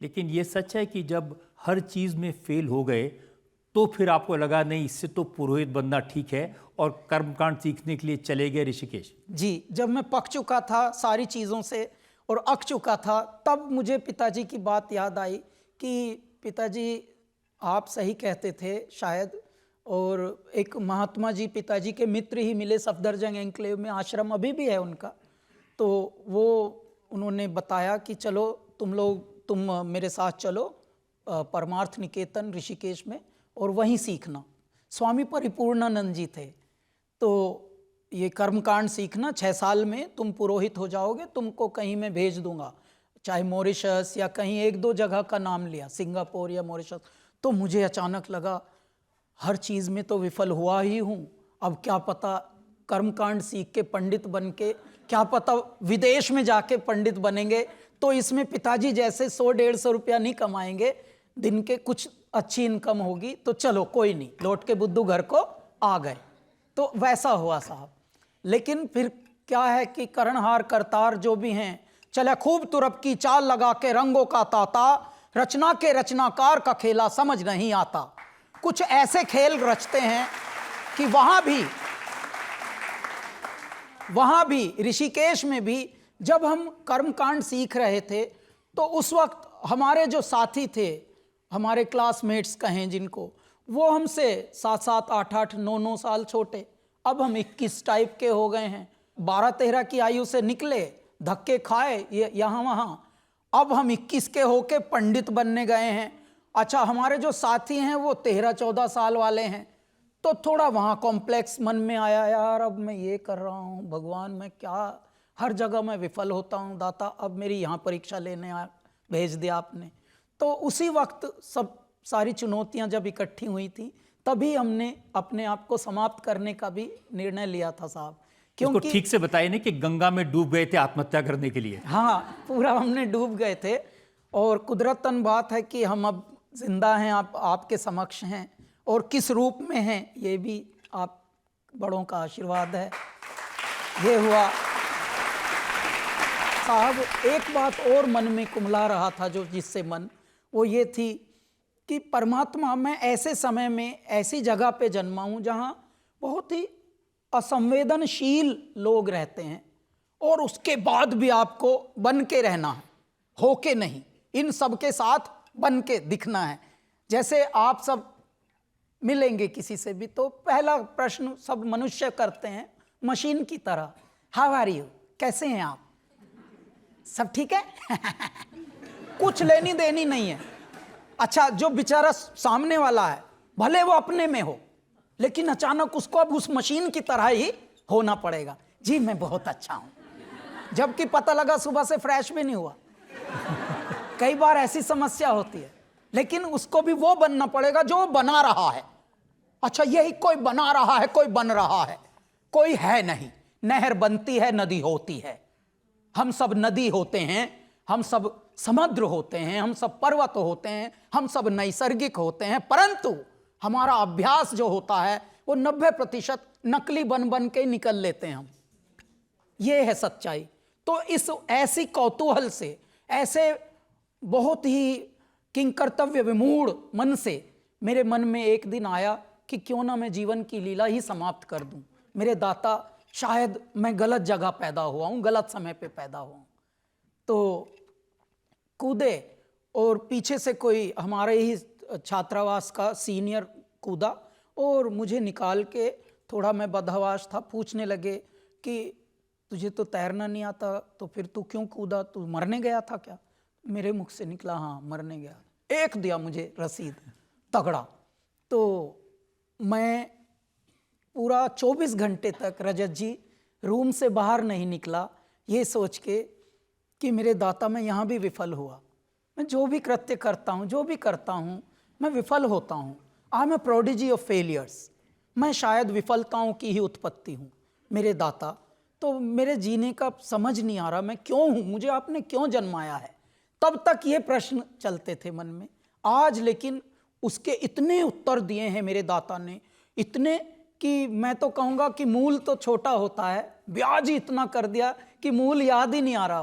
लेकिन ये सच है कि जब हर चीज़ में फेल हो गए तो फिर आपको लगा नहीं इससे तो पुरोहित बनना ठीक है और कर्मकांड सीखने के लिए चले गए ऋषिकेश? जी, जब मैं पक चुका था सारी चीज़ों से और अक चुका था, तब मुझे पिताजी की बात याद आई कि पिताजी आप सही कहते थे शायद। और एक महात्मा जी पिताजी के मित्र ही मिले सफदरजंग एन्क्लेव में, आश्रम अभी भी है उनका। तो वो उन्होंने बताया कि चलो तुम मेरे साथ चलो परमार्थ निकेतन ऋषिकेश में और वहीं सीखना। स्वामी परिपूर्णानंद जी थे। तो ये कर्मकांड सीखना, 6 साल में तुम पुरोहित हो जाओगे, तुमको कहीं मैं भेज दूंगा, चाहे मॉरिशस या कहीं 1-2 जगह का नाम लिया, सिंगापुर या मॉरिशस। तो मुझे अचानक लगा हर चीज़ में तो विफल हुआ ही हूँ, अब क्या पता कर्मकांड सीख के पंडित बन के, क्या पता विदेश में जाके पंडित बनेंगे, तो इसमें पिताजी जैसे 100-150 रुपया नहीं कमाएंगे दिन के, कुछ अच्छी इनकम होगी। तो चलो कोई नहीं, लौट के बुद्धू घर को आ गए। तो वैसा हुआ साहब। लेकिन फिर क्या है कि करणहार करतार जो भी हैं, चले खूब तुरप की चाल लगा के रंगों का ताता, रचना के रचनाकार का खेला समझ नहीं आता। कुछ ऐसे खेल रचते हैं कि वहां भी ऋषिकेश में भी जब हम कर्मकांड सीख रहे थे तो उस वक्त हमारे जो साथी थे, हमारे क्लासमेट्स कहें जिनको, वो हमसे 7-7, 8-8, 9-9 साल छोटे। अब हम 21 टाइप के हो गए हैं, 12-13 की आयु से निकले, धक्के खाए यहाँ वहाँ, अब हम 21 के होके पंडित बनने गए हैं। अच्छा, हमारे जो साथी हैं वो 13-14 साल वाले हैं। तो थोड़ा वहाँ कॉम्प्लेक्स मन में आया, यार अब मैं ये कर रहा हूँ, भगवान मैं क्या, हर जगह मैं विफल होता हूँ दाता, अब मेरी यहाँ परीक्षा लेने भेज दिया आपने। तो उसी वक्त सब सारी चुनौतियाँ जब इकट्ठी हुई थी, तभी हमने अपने आप को समाप्त करने का भी निर्णय लिया था साहब। क्योंकि ठीक से बताइए ना कि गंगा में डूब गए थे आत्महत्या करने के लिए। हाँ, पूरा हमने डूब गए थे। और कुदरतन बात है कि हम अब जिंदा हैं, आपके समक्ष हैं, और किस रूप में हैं ये भी आप बड़ों का आशीर्वाद है। ये हुआ साहब। एक बात और मन में कुमला रहा था जो जिससे मन, वो ये थी कि परमात्मा, मैं ऐसे समय में ऐसी जगह पे जन्मा हूँ जहाँ बहुत ही असंवेदनशील लोग रहते हैं, और उसके बाद भी आपको बन के रहना है, होके नहीं, इन सब के साथ बन के दिखना है। जैसे आप सब मिलेंगे किसी से भी तो पहला प्रश्न सब मनुष्य करते हैं मशीन की तरह, हाउ आर यू, कैसे हैं आप, सब ठीक है? कुछ लेनी देनी नहीं है। अच्छा, जो बेचारा सामने वाला है भले वो अपने में हो, लेकिन अचानक उसको अब उस मशीन की तरह ही होना पड़ेगा। जी मैं बहुत अच्छा हूं, जबकि पता लगा सुबह से फ्रेश भी नहीं हुआ। कई बार ऐसी समस्या होती है, लेकिन उसको भी वो बनना पड़ेगा जो बना रहा है। अच्छा, यही कोई बना रहा है, कोई बन रहा है, कोई है नहीं। नहर बनती है, नदी होती है, हम सब नदी होते हैं, हम सब समुद्र होते हैं, हम सब पर्वत होते हैं, हम सब नैसर्गिक होते हैं, परंतु हमारा अभ्यास जो होता है वो 90% नकली बन बन के निकल लेते हैं हम। ये है सच्चाई। तो इस ऐसी कौतूहल से, ऐसे बहुत ही किंकर्तव्य विमूढ़ मन से मेरे मन में एक दिन आया कि क्यों ना मैं जीवन की लीला ही समाप्त कर दूं। मेरे दाता, शायद मैं गलत जगह पैदा हुआ हूं, गलत समय पे पैदा हुआ हूं। तो कूदे, और पीछे से कोई हमारे ही छात्रावास का सीनियर कूदा और मुझे निकाल के, थोड़ा मैं बदहवास था, पूछने लगे कि तुझे तो तैरना नहीं आता, तो फिर तू क्यों कूदा, तू मरने गया था क्या? मेरे मुख से निकला, हाँ मरने गया। एक दिया मुझे रसीद तगड़ा। तो मैं पूरा 24 घंटे तक रजत जी रूम से बाहर नहीं निकला, ये सोच के कि मेरे दाता मैं यहाँ भी विफल हुआ। मैं जो भी कृत्य करता हूँ, जो भी करता हूँ, मैं विफल होता हूँ। I am a prodigy of failures. मैं शायद विफलताओं की ही उत्पत्ति हूँ मेरे दाता। तो मेरे जीने का समझ नहीं आ रहा, मैं क्यों हूँ, मुझे आपने क्यों जन्माया है। तब तक ये प्रश्न चलते थे मन में। आज लेकिन उसके इतने उत्तर दिए हैं मेरे दाता ने, इतने कि मैं तो कहूँगा कि मूल तो छोटा होता है, ब्याज ही इतना कर दिया कि मूल याद ही नहीं आ रहा।